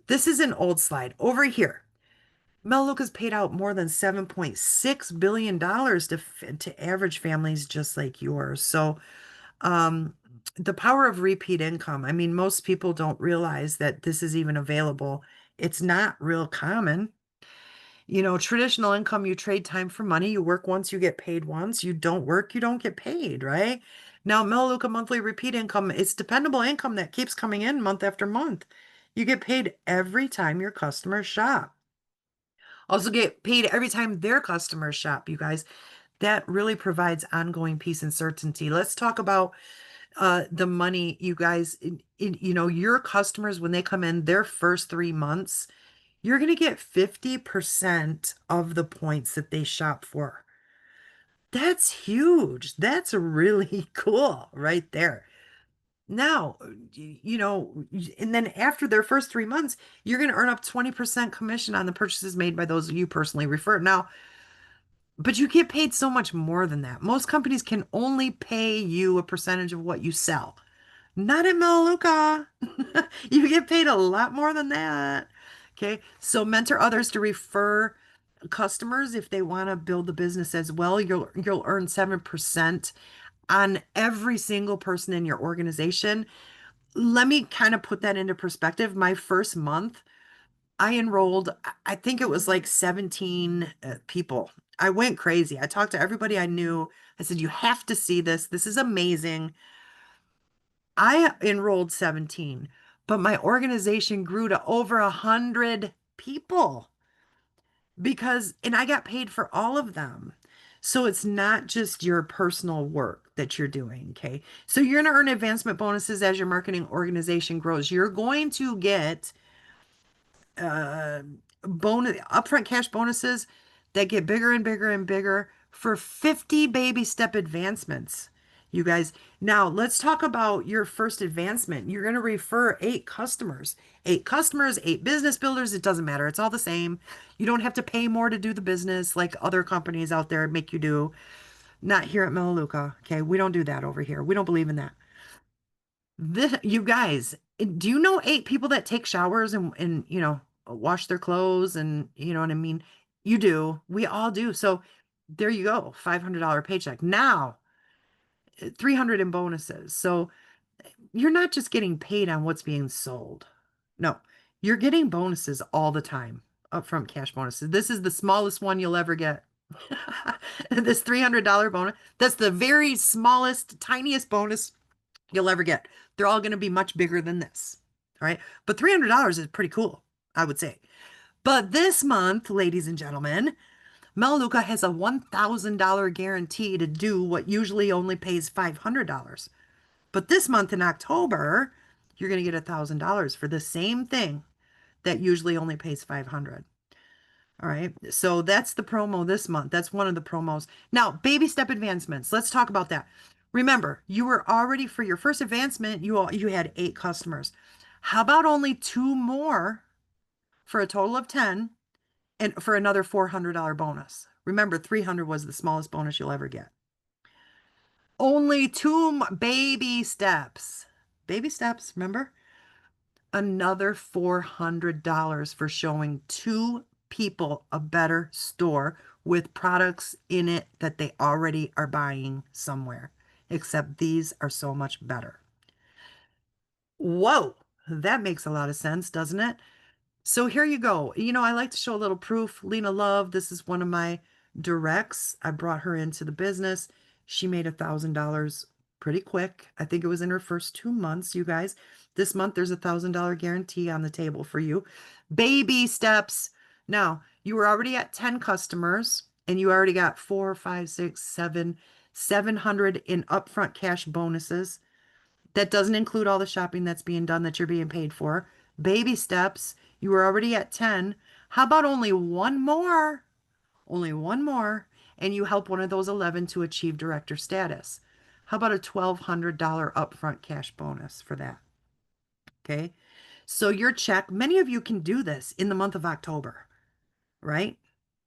This is an old slide. Over here, Melaleuca's paid out more than $7.6 billion to average families just like yours. So, um, the power of repeat income. I mean, most people don't realize that this is even available. It's not real common. Traditional income, you trade time for money. You work once, you get paid once. You don't work, you don't get paid, right? Now, Melaleuca monthly repeat income, it's dependable income that keeps coming in month after month. You get paid every time your customers shop. Also get paid every time their customers shop, you guys. That really provides ongoing peace and certainty. Let's talk about the money, you guys. Your customers, when they come in their first 3 months, you're going to get 50% of the points that they shop for. That's huge. That's really cool right there. Now, and then after their first 3 months, you're going to earn up 20% commission on the purchases made by those you personally refer. Now, but you get paid so much more than that. Most companies can only pay you a percentage of what you sell. Not at Melaleuca. You get paid a lot more than that. Okay. So mentor others to refer customers if they want to build the business as well. You'll earn 7% on every single person in your organization. Let me kind of put that into perspective. My first month, I enrolled, I think it was like 17 people. I went crazy. I talked to everybody I knew. I said, "You have to see this. This is amazing." I enrolled 17, but my organization grew to over 100 people and I got paid for all of them. So it's not just your personal work that you're doing, okay? So you're going to earn advancement bonuses as your marketing organization grows. You're going to get uh bonus upfront cash bonuses that get bigger and bigger and bigger for 50 baby step advancements. You guys, now let's talk about your first advancement. You're going to refer eight customers, eight business builders. It doesn't matter. It's all the same. You don't have to pay more to do the business like other companies out there make you do. Not here at Melaleuca. Okay. We don't do that over here. We don't believe in that. You guys, do you know eight people that take showers and wash their clothes and you know what I mean? You do. We all do. So there you go, $500 paycheck. Now, 300 in bonuses. So you're not just getting paid on what's being sold. No, you're getting bonuses all the time, upfront cash bonuses. This is the smallest one you'll ever get. This $300 bonus, that's the very smallest, tiniest bonus you'll ever get. They're all going to be much bigger than this. All right. But $300 is pretty cool, I would say. But this month, ladies and gentlemen, Melaleuca has a $1,000 guarantee to do what usually only pays $500. But this month in October, you're going to get $1,000 for the same thing that usually only pays 500. All right. So that's the promo this month. That's one of the promos. Now, baby step advancements. Let's talk about that. Remember, you were already for your first advancement, you had eight customers. How about only two more for a total of 10 and for another $400 bonus? Remember, 300 was the smallest bonus you'll ever get. Only two baby steps. Baby steps, remember? Another $400 for showing two people a better store with products in it that they already are buying somewhere, except these are so much better. Whoa, that makes a lot of sense, doesn't it? So here you go. I like to show a little proof. Lena Love, this is one of my directs. I brought her into the business. She made $1,000 pretty quick. I think it was in her first 2 months, you guys. This month, there's $1,000 guarantee on the table for you. Baby steps. Now, you were already at 10 customers and you already got four, five, six, seven, 700 in upfront cash bonuses. That doesn't include all the shopping that's being done that you're being paid for. Baby steps. You were already at 10. How about only one more? Only one more, and you help one of those 11 to achieve director status. How about a $1,200 upfront cash bonus for that? Okay. So your check, many of you can do this in the month of October, right?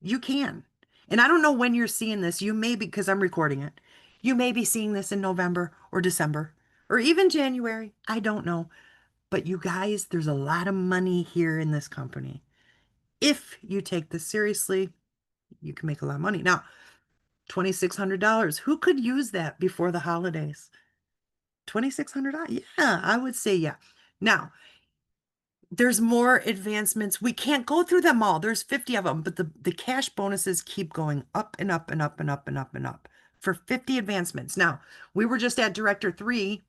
You can. And I don't know when you're seeing this. You may be, because I'm recording it. You may be seeing this in November or December or even January. I don't know. But you guys, there's a lot of money here in this company. If you take this seriously, you can make a lot of money. Now, $2,600. Who could use that before the holidays? $2,600? Yeah, I would say yeah. Now, there's more advancements. We can't go through them all. There's 50 of them, but the cash bonuses keep going up and up and up and up and up and up for 50 advancements. Now, we were just at Director 3.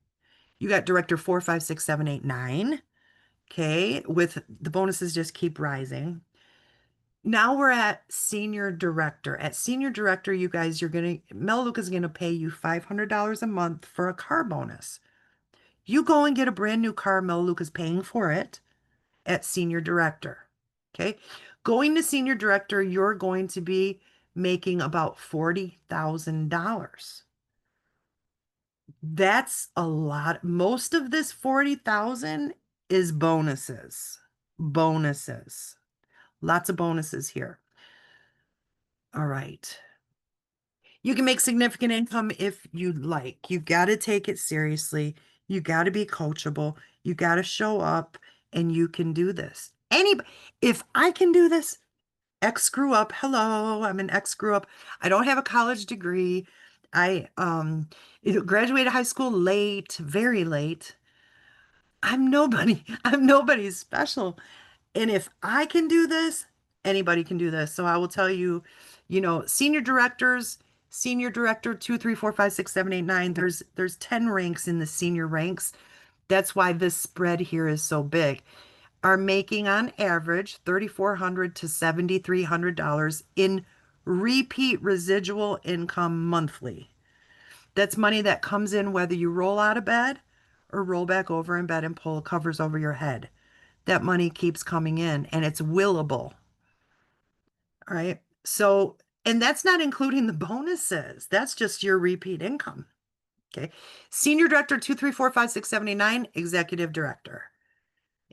You got Director 4, 5, 6, 7, 8, 9. Okay, with the bonuses just keep rising. Now we're at senior director. At senior director, you guys, Melaleuca is gonna pay you $500 a month for a car bonus. You go and get a brand new car, Melaleuca's paying for it at senior director. Okay. Going to senior director, you're going to be making about $40,000. That's a lot. Most of this 40,000 is bonuses. Bonuses. Lots of bonuses here. All right. You can make significant income if you like. You got to take it seriously. You got to be coachable. You got to show up and you can do this. If I can do this, ex screw up. Hello, I'm an ex screw up. I don't have a college degree. I graduated high school late, very late. I'm nobody. I'm nobody special. And if I can do this, anybody can do this. So I will tell you, senior directors, senior director 2, 3, 4, 5, 6, 7, 8, 9. There's 10 ranks in the senior ranks. That's why this spread here is so big. Are making on average $3,400 to $7,300 in repeat residual income monthly. That's money that comes in whether you roll out of bed or roll back over in bed and pull covers over your head. That money keeps coming in and it's willable. All right. So, and that's not including the bonuses. That's just your repeat income. Okay. Senior director 2, 3, 4, 5, 6, 7, 8, 9, executive director.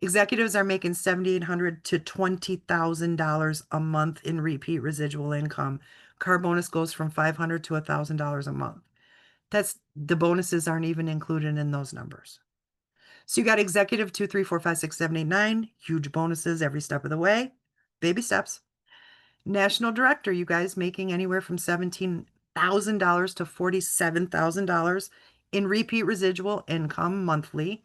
Executives are making $7,800 to $20,000 a month in repeat residual income. Car bonus goes from $500 to $1,000 a month. That's the bonuses aren't even included in those numbers. So you got executive 2, 3, 4, 5, 6, 7, 8, 9, huge bonuses every step of the way. Baby steps. National director, you guys making anywhere from $17,000 to $47,000 in repeat residual income monthly.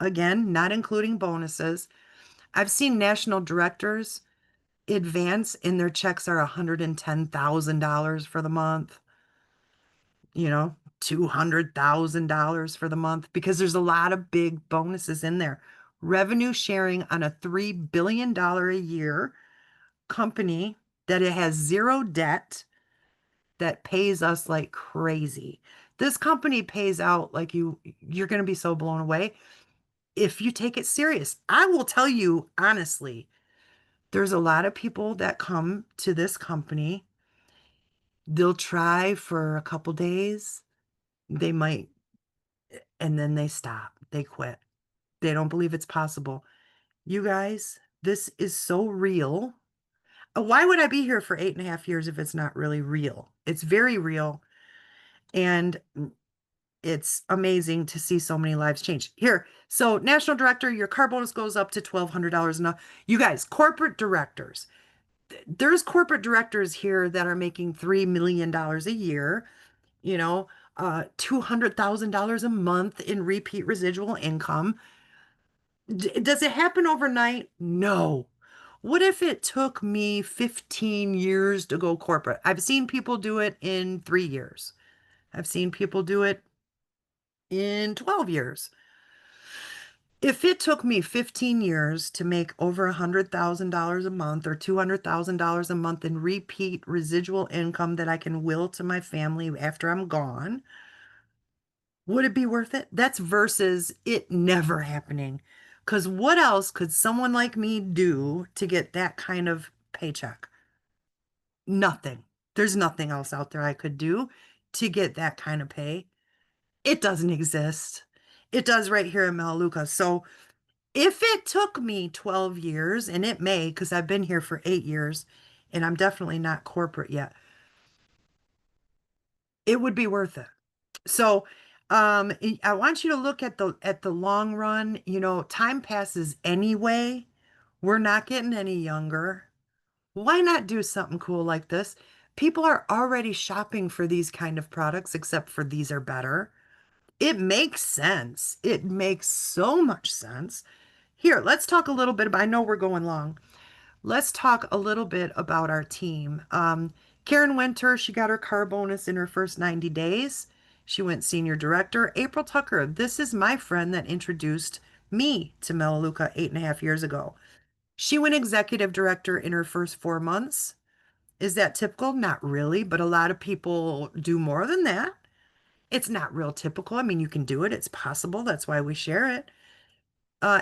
Again, not including bonuses. I've seen national directors advance and their checks are $110,000 for the month, $200,000 for the month because there's a lot of big bonuses in there. Revenue sharing on a $3 billion a year company that it has zero debt that pays us like crazy. This company pays out like you're going to be so blown away if you take it serious. I will tell you honestly, there's a lot of people that come to this company. They'll try for a couple days. They might, and then they stop. They quit. They don't believe it's possible. You guys, this is so real. Why would I be here for 8.5 years if it's not really real? It's very real. And it's amazing to see so many lives change. Here, so national director, your car bonus goes up to $1,200 enough. You guys, corporate directors. There's corporate directors here that are making $3 million a year, $200,000 a month in repeat residual income. Does it happen overnight? No. What if it took me 15 years to go corporate? I've seen people do it in 3 years. I've seen people do it in 12 years. If it took me 15 years to make over $100,000 a month or $200,000 a month in repeat residual income that I can will to my family after I'm gone, would it be worth it? That's versus it never happening. Because what else could someone like me do to get that kind of paycheck? Nothing. There's nothing else out there I could do to get that kind of pay. It doesn't exist. It does right here in Melaleuca. So if it took me 12 years, and it may, because I've been here for 8 years and I'm definitely not corporate yet, it would be worth it. So, I want you to look at the long run. You know, time passes anyway. We're not getting any younger. Why not do something cool like this? People are already shopping for these kind of products, except for these are better. It makes sense. It makes so much sense. Here, let's talk a little bit about, I know we're going long. Let's talk a little bit about our team. Karen Winter, she got her car bonus in her first 90 days. She went senior director. April Tucker, this is my friend that introduced me to Melaleuca 8.5 years ago. She went executive director in her first 4 months. Is that typical? Not really, but a lot of people do more than that. It's not real typical. I mean, you can do it, it's possible. That's why we share it.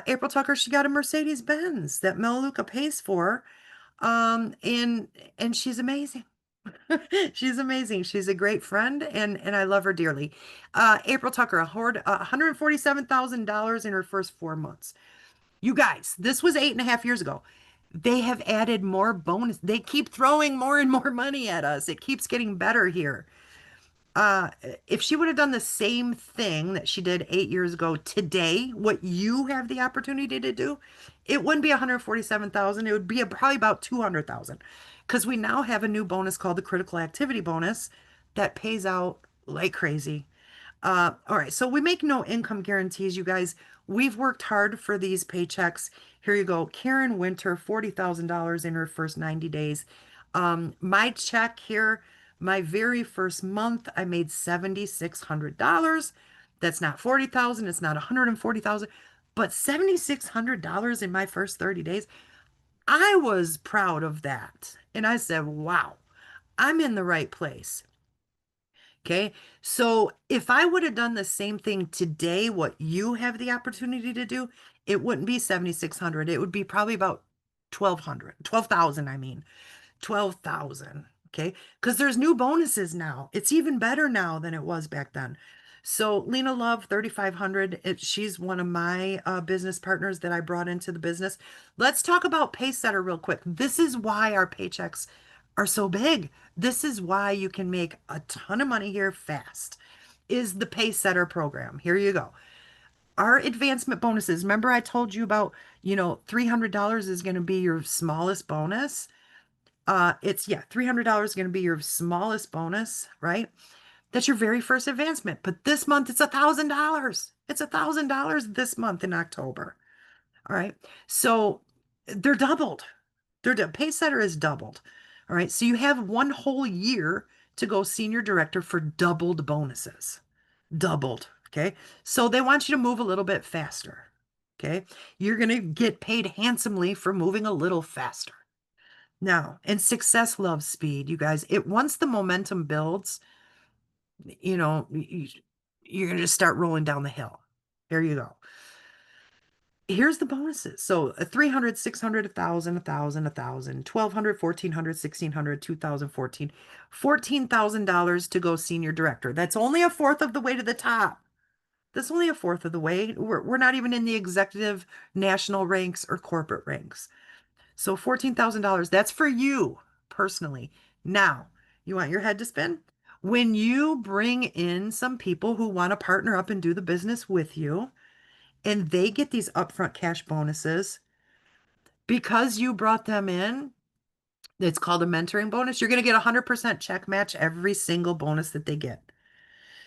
April Tucker, she got a Mercedes Benz that Melaleuca pays for. And she's amazing. She's amazing. She's a great friend and I love her dearly. April Tucker, $147,000 in her first 4 months. You guys, this was 8.5 years ago. They have added more bonus. They keep throwing more and more money at us. It keeps getting better here. Uh, if she would have done the same thing that she did 8 years ago today, what you have the opportunity to do, it wouldn't be 147,000. It would be probably about 200,000 because we now have a new bonus called the critical activity bonus that pays out like crazy. All right, so we make no income guarantees, you guys. We've worked hard for these paychecks. Here you go. Karen Winter, $40,000 in her first 90 days. My check here, my very first month, I made $7,600. That's not 40,000, it's not 140,000, but $7,600 in my first 30 days. I was proud of that. And I said, wow, I'm in the right place. Okay. So if I would have done the same thing today, what you have the opportunity to do, it wouldn't be 7,600. It would be probably about 1,200, 12,000. I mean, 12,000. Okay. Because there's new bonuses now. It's even better now than it was back then. So Lena Love, 3,500. She's one of my business partners that I brought into the business. Let's talk about Paysetter real quick. This is why our paychecks are so big. This is why you can make a ton of money here fast. Is the Paysetter program. Here you go. Our advancement bonuses. Remember I told you about, $300 is going to be your smallest bonus. It's yeah, $300 is going to be your smallest bonus, right? That's your very first advancement. But this month it's $1,000. It's $1,000 this month in October. All right. So they're doubled. Paysetter is doubled. All right. So you have one whole year to go senior director for doubled bonuses. Doubled. Okay. So they want you to move a little bit faster. Okay. You're going to get paid handsomely for moving a little faster. Now, and success loves speed, you guys. It once the momentum builds, you're going to just start rolling down the hill. There you go. Here's the bonuses. So 300, 600, 1,000, 1,000, 1,000, 1,200, 1,400, 1,600, 2,014, $14,000 to go senior director. That's only a fourth of the way to the top. That's only a fourth of the way. We're not even in the executive national ranks or corporate ranks. So $14,000, that's for you personally. Now, you want your head to spin? When you bring in some people who want to partner up and do the business with you, and they get these upfront cash bonuses because you brought them in. It's called a mentoring bonus. You're going to get 100% check match every single bonus that they get.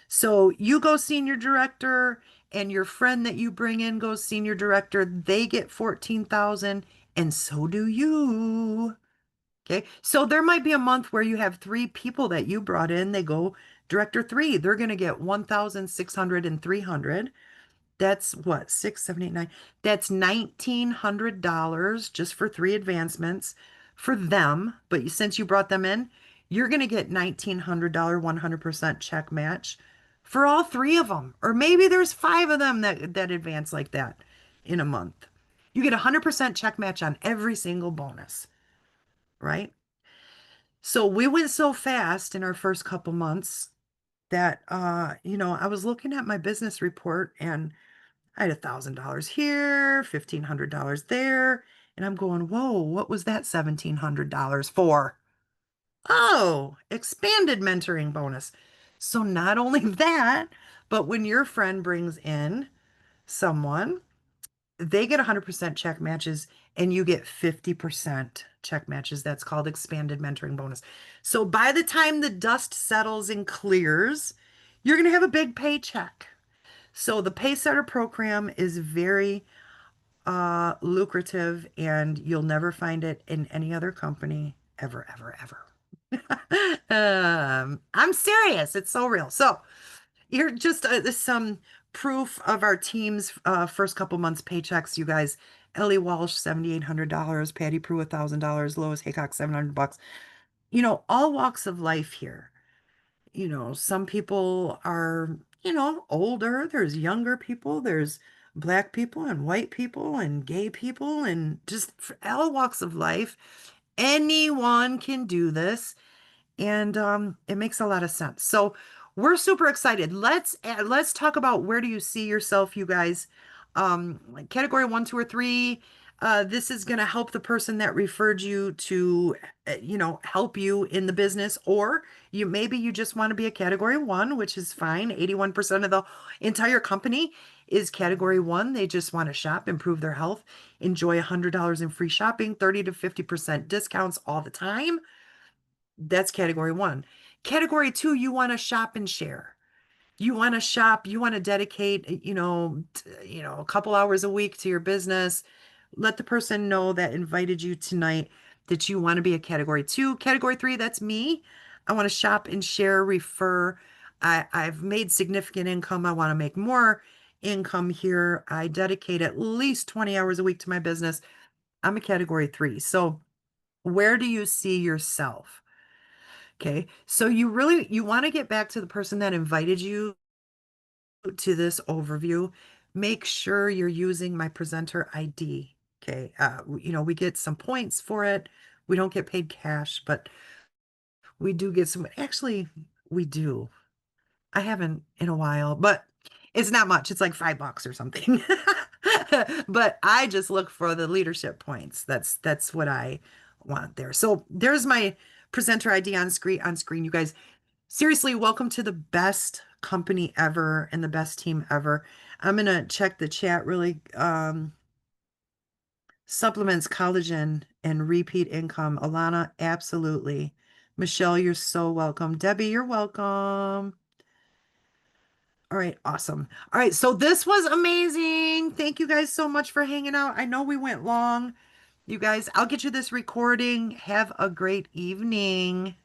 So you go senior director and your friend that you bring in goes senior director, they get 14,000 and so do you. Okay. So there might be a month where you have three people that you brought in, they go Director three, they're going to get 1,600 and 300. That's what, six, seven, eight, nine. That's $1,900 just for three advancements for them. But since you brought them in, you're going to get $1,900 100% check match for all three of them. Or maybe there's five of them that advance like that in a month. You get 100% check match on every single bonus, right? So we went so fast in our first couple months that I was looking at my business report and I had $1,000 here, $1,500 there, and I'm going, whoa, what was that $1,700 for? Oh, expanded mentoring bonus. So not only that, but when your friend brings in someone, they get 100% check matches and you get 50% check matches. That's called expanded mentoring bonus. So by the time the dust settles and clears, you're going to have a big paycheck. So the Paysetter program is very lucrative and you'll never find it in any other company ever, ever, ever. I'm serious. It's so real. So you're just some proof of our team's first couple months paychecks, you guys. Ellie Walsh, $7,800, Patty Prue, $1,000, Lois Haycock, 700 bucks. All walks of life here. Some people are, older, there's younger people, there's black people and white people and gay people and just for all walks of life. Anyone can do this and it makes a lot of sense. So we're super excited. Let's talk about where do you see yourself, you guys? Like category one, two, or three. This is going to help the person that referred you to, help you in the business, or maybe you just want to be a category one, which is fine. 81% of the entire company is category one. They just want to shop, improve their health, enjoy $100 in free shopping, 30 to 50% discounts all the time. That's category one. Category two, you want to shop and share. You want to shop, you want to dedicate, a couple hours a week to your business. Let the person know that invited you tonight that you want to be a category two. Category three, that's me. I want to shop and share, refer. I've made significant income. I want to make more income here. I dedicate at least 20 hours a week to my business. I'm a category three. So where do you see yourself? Okay. So you want to get back to the person that invited you to this overview. Make sure you're using my presenter ID. Okay. We get some points for it. We don't get paid cash, but we do get some. Actually, we do. I haven't in a while, but it's not much. It's like $5 or something. But I just look for the leadership points. That's what I want there. So there's my presenter ID on screen, you guys. Seriously, welcome to the best company ever and the best team ever. I'm gonna check the chat really. Supplements, collagen, and repeat income. Alana, absolutely. Michelle, you're so welcome. Debbie, you're welcome. All right, awesome. All right, so this was amazing. Thank you guys so much for hanging out. I know we went long. You guys, I'll get you this recording. Have a great evening.